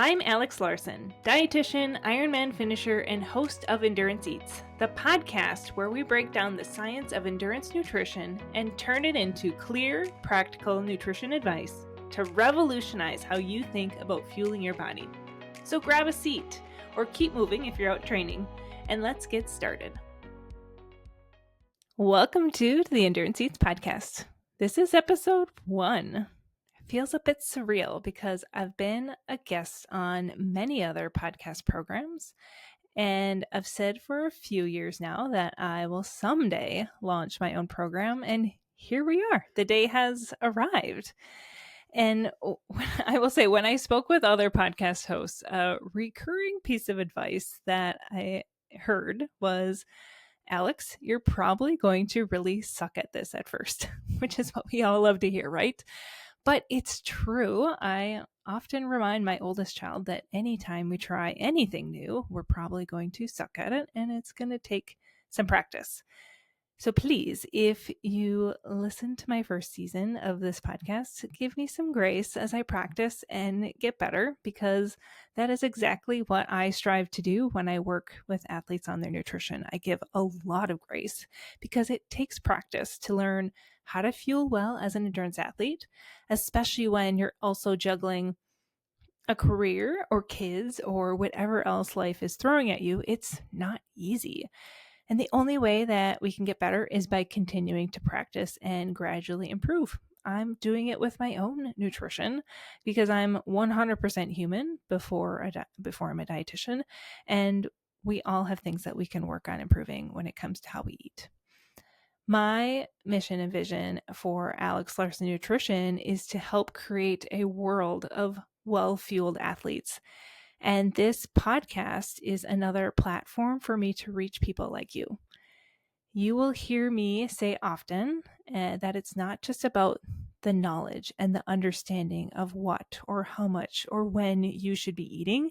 I'm Alex Larson, dietitian, Ironman finisher, and host of Endurance Eats, the podcast where we break down the science of endurance nutrition and turn it into clear, practical nutrition advice to revolutionize how you think about fueling your body. So grab a seat or keep moving if you're out training, and let's get started. Welcome to the Endurance Eats podcast. This is episode 1. Feels a bit surreal because I've been a guest on many other podcast programs, and I've said for a few years now that I will someday launch my own program, and here we are. The day has arrived. And I will say, when I spoke with other podcast hosts, a recurring piece of advice that I heard was, Alex, you're probably going to really suck at this at first, which is what we all love to hear, right? But it's true. I often remind my oldest child that anytime we try anything new, we're probably going to suck at it, and it's going to take some practice. So please, if you listen to my first season of this podcast, give me some grace as I practice and get better, because that is exactly what I strive to do when I work with athletes on their nutrition. I give a lot of grace because it takes practice to learn how to fuel well as an endurance athlete, especially when you're also juggling a career or kids or whatever else life is throwing at you. It's not easy. And the only way that we can get better is by continuing to practice and gradually improve. I'm doing it with my own nutrition because I'm 100% human before I'm a dietitian. And we all have things that we can work on improving when it comes to how we eat. My mission and vision for Alex Larson Nutrition is to help create a world of well-fueled athletes. And this podcast is another platform for me to reach people like you. You will hear me say often that it's not just about the knowledge and the understanding of what or how much or when you should be eating.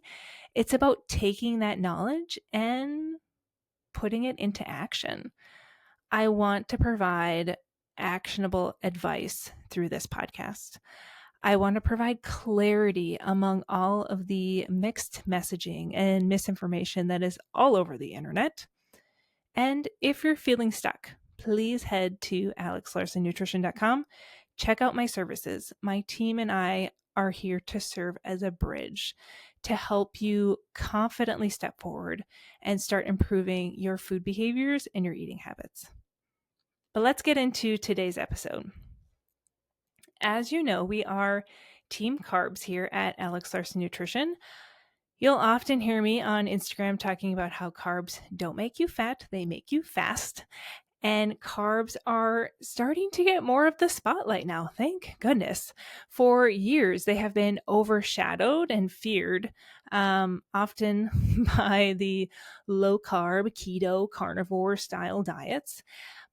It's about taking that knowledge and putting it into action. I want to provide actionable advice through this podcast. I want to provide clarity among all of the mixed messaging and misinformation that is all over the internet. And if you're feeling stuck, please head to alexlarsonnutrition.com. Check out my services. My team and I are here to serve as a bridge to help you confidently step forward and start improving your food behaviors and your eating habits. But let's get into today's episode. As you know, we are Team Carbs here at Alex Larson Nutrition. You'll often hear me on Instagram talking about how carbs don't make you fat, they make you fast. And carbs are starting to get more of the spotlight now, thank goodness. For years, they have been overshadowed and feared, often by the low-carb, keto, carnivore style diets.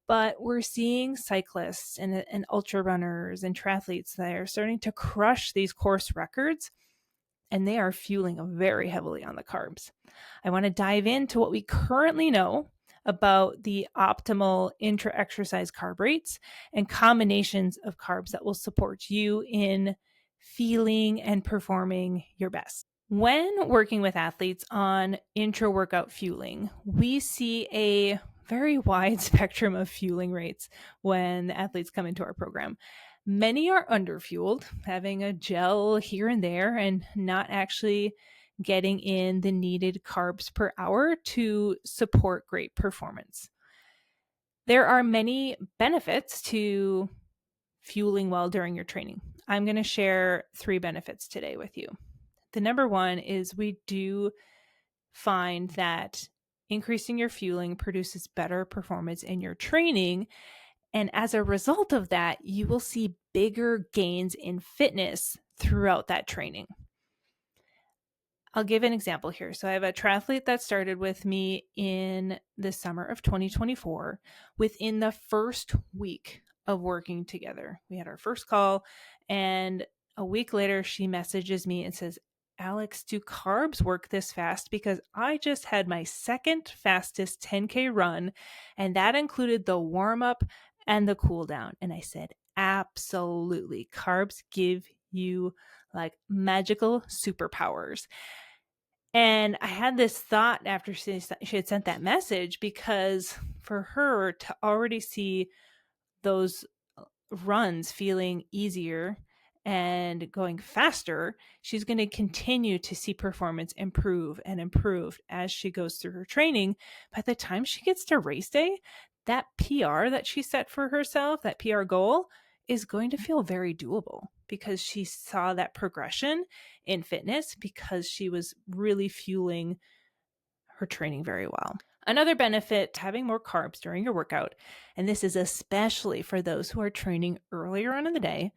But we're seeing cyclists and ultra runners and triathletes that are starting to crush these course records, and they are fueling very heavily on the carbs. I want to dive into what we currently know about the optimal intra-exercise carb rates and combinations of carbs that will support you in feeling and performing your best. When working with athletes on intra-workout fueling, we see a very wide spectrum of fueling rates when the athletes come into our program. Many are underfueled, having a gel here and there and not actually getting in the needed carbs per hour to support great performance. There are many benefits to fueling well during your training. I'm going to share 3 benefits today with you. The number one is we do find that increasing your fueling produces better performance in your training. And as a result of that, you will see bigger gains in fitness throughout that training. I'll give an example here. So I have a triathlete that started with me in the summer of 2024. Within the first week of working together, we had our first call, and a week later, she messages me and says, Alex, do carbs work this fast? Because I just had my second fastest 10K run, and that included the warm up and the cool down. And I said, absolutely. Carbs give you like magical superpowers. And I had this thought after she had sent that message, because for her to already see those runs feeling easier and going faster, she's going to continue to see performance improve and improve as she goes through her training. By the time she gets to race day, that PR that she set for herself, that PR goal, is going to feel very doable, because she saw that progression in fitness, because she was really fueling her training very well. Another benefit to having more carbs during your workout, and this is especially for those who are training earlier on in the day,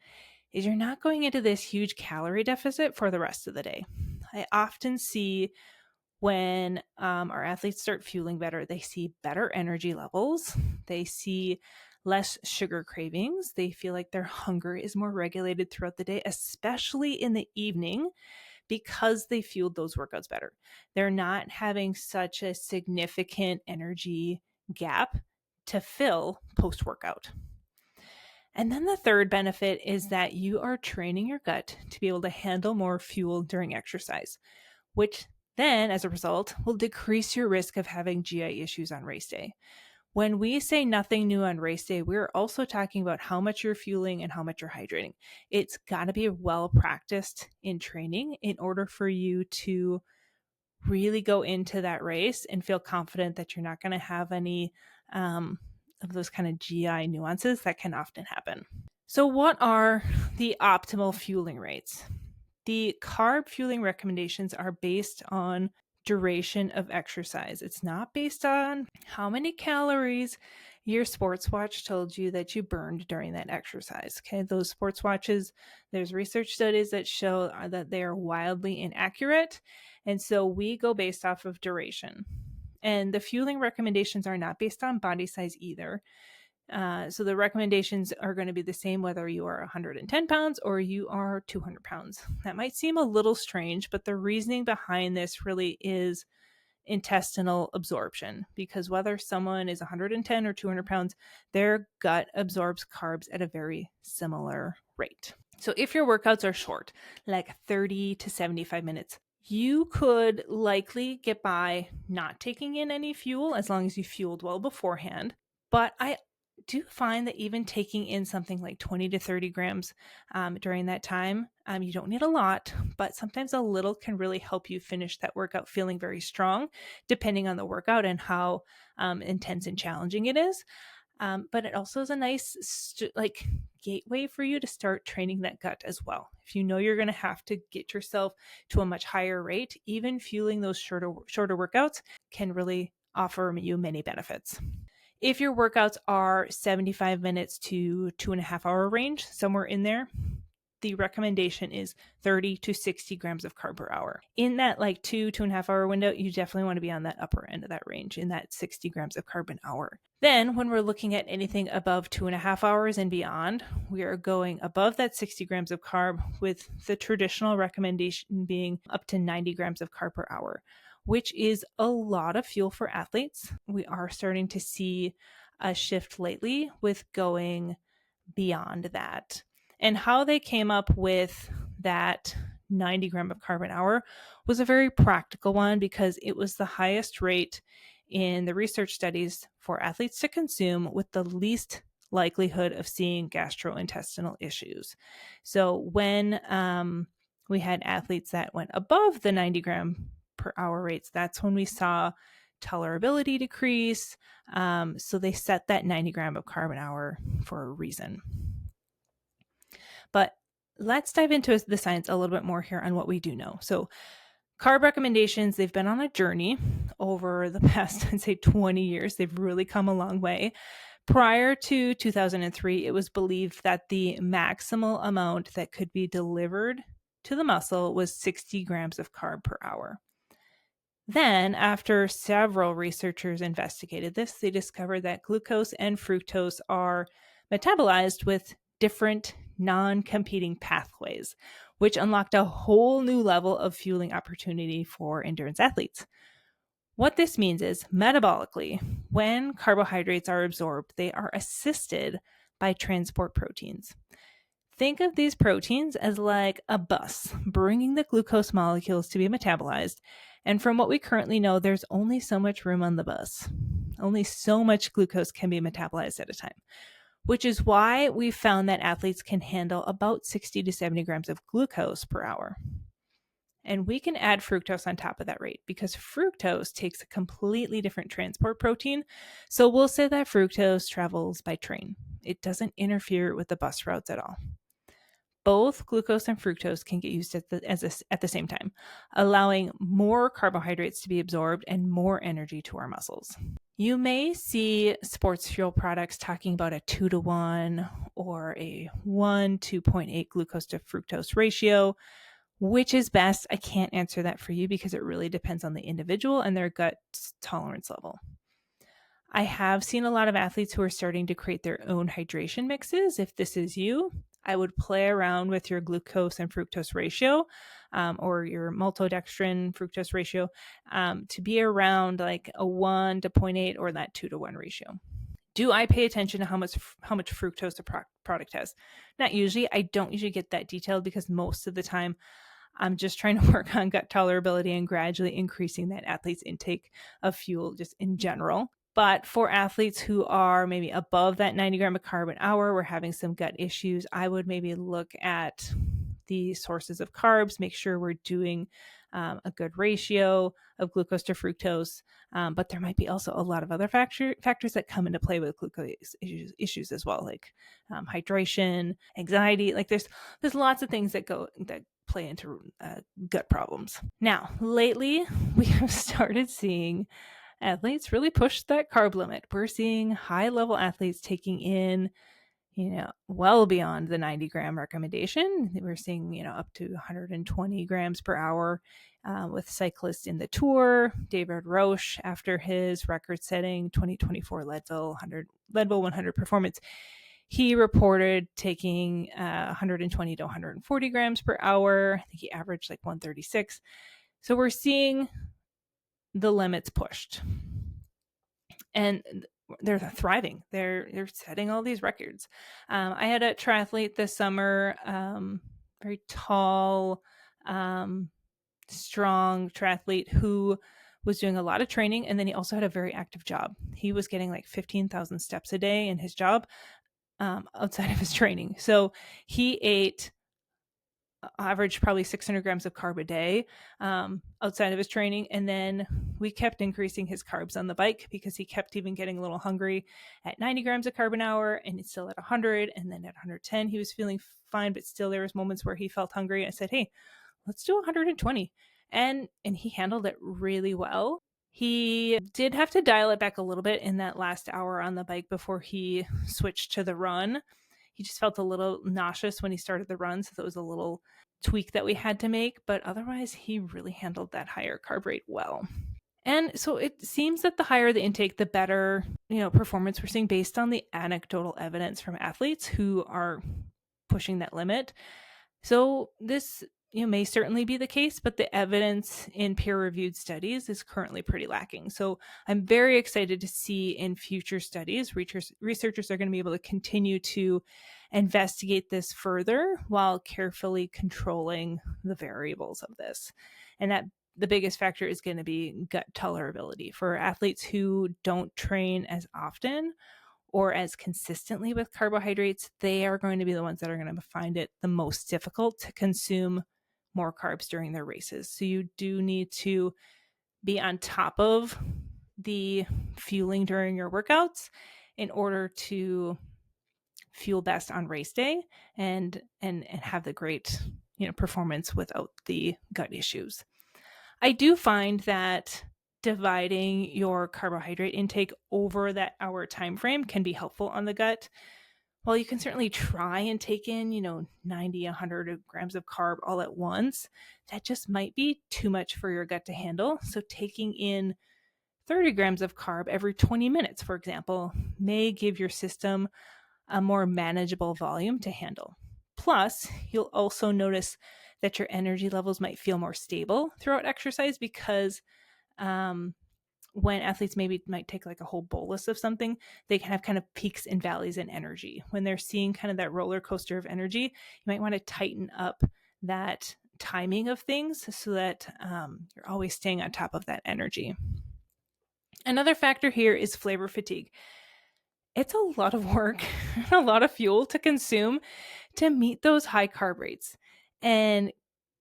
is you're not going into this huge calorie deficit for the rest of the day. I often see when our athletes start fueling better, they see better energy levels, they see less sugar cravings, they feel like their hunger is more regulated throughout the day, especially in the evening, because they fueled those workouts better. They're not having such a significant energy gap to fill post-workout. And then the third benefit is that you are training your gut to be able to handle more fuel during exercise, which then, as a result, will decrease your risk of having GI issues on race day. When we say nothing new on race day, we're also talking about how much you're fueling and how much you're hydrating. It's got to be well practiced in training in order for you to really go into that race and feel confident that you're not going to have any of those kind of GI nuances that can often happen. So what are the optimal fueling rates? The carb fueling recommendations are based on duration of exercise. It's not based on how many calories your sports watch told you that you burned during that exercise. Okay, those sports watches, there's research studies that show that they are wildly inaccurate. And so we go based off of duration. And the fueling recommendations are not based on body size either. So the recommendations are going to be the same whether you are 110 pounds or you are 200 pounds. That might seem a little strange, but the reasoning behind this really is intestinal absorption, because whether someone is 110 or 200 pounds, their gut absorbs carbs at a very similar rate. So if your workouts are short, like 30 to 75 minutes, you could likely get by not taking in any fuel as long as you fueled well beforehand. But I do find that even taking in something like 20 to 30 grams during that time, you don't need a lot, but sometimes a little can really help you finish that workout feeling very strong, depending on the workout and how intense and challenging it is. But it also is a nice gateway for you to start training that gut as well. If you know you're going to have to get yourself to a much higher rate, even fueling those shorter workouts can really offer you many benefits. If your workouts are 75 minutes to 2.5 hour range, somewhere in there, the recommendation is 30 to 60 grams of carb per hour. In that 2.5 hour window, you definitely want to be on that upper end of that range, in that 60 grams of carb an hour. Then when we're looking at anything above 2.5 hours and beyond, we are going above that 60 grams of carb, with the traditional recommendation being up to 90 grams of carb per hour, which is a lot of fuel for athletes. We are starting to see a shift lately with going beyond that. And how they came up with that 90 gram of carb an hour was a very practical one, because it was the highest rate in the research studies for athletes to consume with the least likelihood of seeing gastrointestinal issues. So when we had athletes that went above the 90 gram per hour rates, that's when we saw tolerability decrease. So they set that 90 gram of carb an hour for a reason. But let's dive into the science a little bit more here on what we do know. So carb recommendations, they've been on a journey over the past, I'd say 20 years. They've really come a long way. Prior to 2003, it was believed that the maximal amount that could be delivered to the muscle was 60 grams of carb per hour. Then, after several researchers investigated this, they discovered that glucose and fructose are metabolized with different non-competing pathways, which unlocked a whole new level of fueling opportunity for endurance athletes. What this means is, metabolically, when carbohydrates are absorbed, they are assisted by transport proteins. Think of these proteins as like a bus bringing the glucose molecules to be metabolized. And from what we currently know, there's only so much room on the bus. Only so much glucose can be metabolized at a time, which is why we found that athletes can handle about 60 to 70 grams of glucose per hour. And we can add fructose on top of that rate because fructose takes a completely different transport protein. So we'll say that fructose travels by train. It doesn't interfere with the bus routes at all. Both glucose and fructose can get used at the same time, allowing more carbohydrates to be absorbed and more energy to our muscles. You may see sports fuel products talking about a 2-to-1 or a 2.8 glucose to fructose ratio. Which is best? I can't answer that for you because it really depends on the individual and their gut tolerance level. I have seen a lot of athletes who are starting to create their own hydration mixes. If this is you, I would play around with your glucose and fructose ratio or your maltodextrin fructose ratio to be around like a 1 to 0.8 or that 2-to-1 ratio. Do I pay attention to how much fructose a product has? Not usually. I don't usually get that detailed because most of the time I'm just trying to work on gut tolerability and gradually increasing that athlete's intake of fuel just in general. But for athletes who are maybe above that 90 gram of carb an hour, we're having some gut issues, I would maybe look at the sources of carbs, make sure we're doing a good ratio of glucose to fructose. But there might be also a lot of other factors that come into play with glucose issues as well, like hydration, anxiety. Like there's lots of things that play into gut problems. Now, lately, we have started seeing athletes really push that carb limit. We're seeing high-level athletes taking in, well beyond the 90 gram recommendation. We're seeing, up to 120 grams per hour with cyclists in the Tour. David Roche, after his record-setting 2024 Leadville 100 performance, he reported taking 120 to 140 grams per hour. I think he averaged like 136. So we're seeing the limits pushed. And they're thriving. They're setting all these records. I had a triathlete this summer, very tall, strong triathlete who was doing a lot of training. And then he also had a very active job. He was getting like 15,000 steps a day in his job outside of his training. So he ate averaged probably 600 grams of carb a day outside of his training. And then we kept increasing his carbs on the bike because he kept even getting a little hungry at 90 grams of carb an hour, and it's still at 100. And then at 110, he was feeling fine, but still there was moments where he felt hungry. I said, hey, let's do 120. And he handled it really well. He did have to dial it back a little bit in that last hour on the bike before he switched to the run. He just felt a little nauseous when he started the run, so that was a little tweak that we had to make. But otherwise, he really handled that higher carb rate well. And so it seems that the higher the intake, the better, performance we're seeing based on the anecdotal evidence from athletes who are pushing that limit. So this may certainly be the case, but the evidence in peer-reviewed studies is currently pretty lacking. So I'm very excited to see in future studies, researchers are going to be able to continue to investigate this further while carefully controlling the variables of this. And that the biggest factor is going to be gut tolerability for athletes who don't train as often or as consistently with carbohydrates. They are going to be the ones that are going to find it the most difficult to consume more carbs during their races. So you do need to be on top of the fueling during your workouts in order to fuel best on race day and have the great performance without the gut issues. I do find that dividing your carbohydrate intake over that hour time frame can be helpful on the gut. While you can certainly try and take in, 90, 100 grams of carb all at once, that just might be too much for your gut to handle. So taking in 30 grams of carb every 20 minutes, for example, may give your system a more manageable volume to handle. Plus, you'll also notice that your energy levels might feel more stable throughout exercise because when athletes maybe might take like a whole bolus of something, they can have kind of peaks and valleys in energy. When they're seeing kind of that roller coaster of energy, you might want to tighten up that timing of things so that you're always staying on top of that energy. Another factor here is flavor fatigue. It's a lot of work, a lot of fuel to consume to meet those high carb rates. And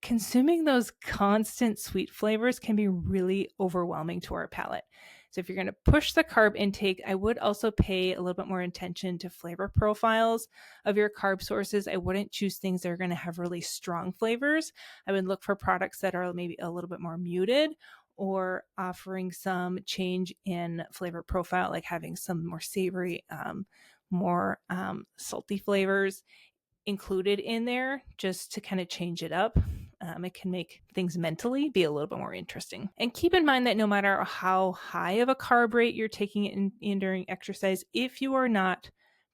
consuming those constant sweet flavors can be really overwhelming to our palate. So if you're going to push the carb intake, I would also pay a little bit more attention to flavor profiles of your carb sources. I wouldn't choose things that are going to have really strong flavors. I would look for products that are maybe a little bit more muted or offering some change in flavor profile, like having some more savory, more salty flavors included in there just to kind of change it up. It can make things mentally be a little bit more interesting. And keep in mind that no matter how high of a carb rate you're taking it in during exercise, if you are not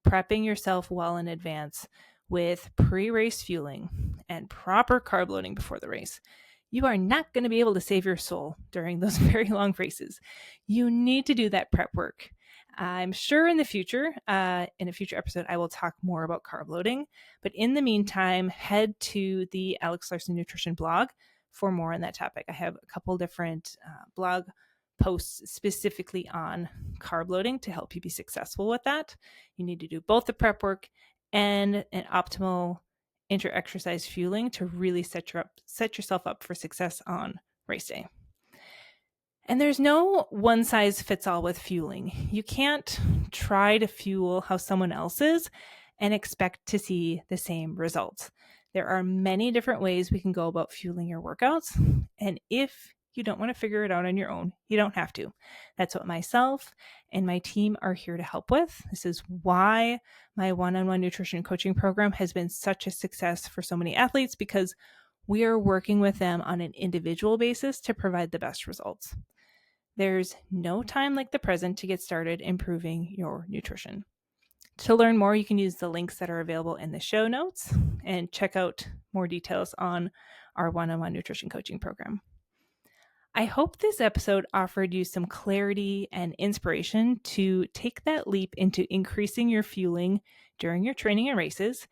prepping yourself well in advance with pre-race fueling and proper carb loading before the race, you are not going to be able to save your soul during those very long races. You need to do that prep work. I'm sure in a future episode, I will talk more about carb loading. But in the meantime, head to the Alex Larson Nutrition blog for more on that topic. I have a couple different blog posts specifically on carb loading to help you be successful with that. You need to do both the prep work and an optimal intra-exercise fueling to really set yourself up for success on race day. And there's no one size fits all with fueling. You can't try to fuel how someone else is and expect to see the same results. There are many different ways we can go about fueling your workouts. And if you don't want to figure it out on your own, you don't have to. That's what myself and my team are here to help with. This is why my one-on-one nutrition coaching program has been such a success for so many athletes, because we are working with them on an individual basis to provide the best results. There's no time like the present to get started improving your nutrition. To learn more, you can use the links that are available in the show notes and check out more details on our one-on-one nutrition coaching program. I hope this episode offered you some clarity and inspiration to take that leap into increasing your fueling during your training and races.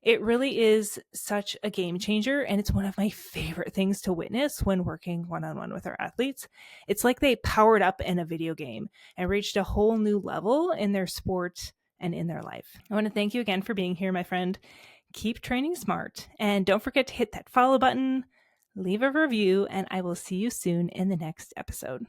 It really is such a game changer, and it's one of my favorite things to witness when working one-on-one with our athletes. It's like they powered up in a video game and reached a whole new level in their sport and in their life. I want to thank you again for being here, my friend. Keep training smart, and don't forget to hit that follow button, leave a review, and I will see you soon in the next episode.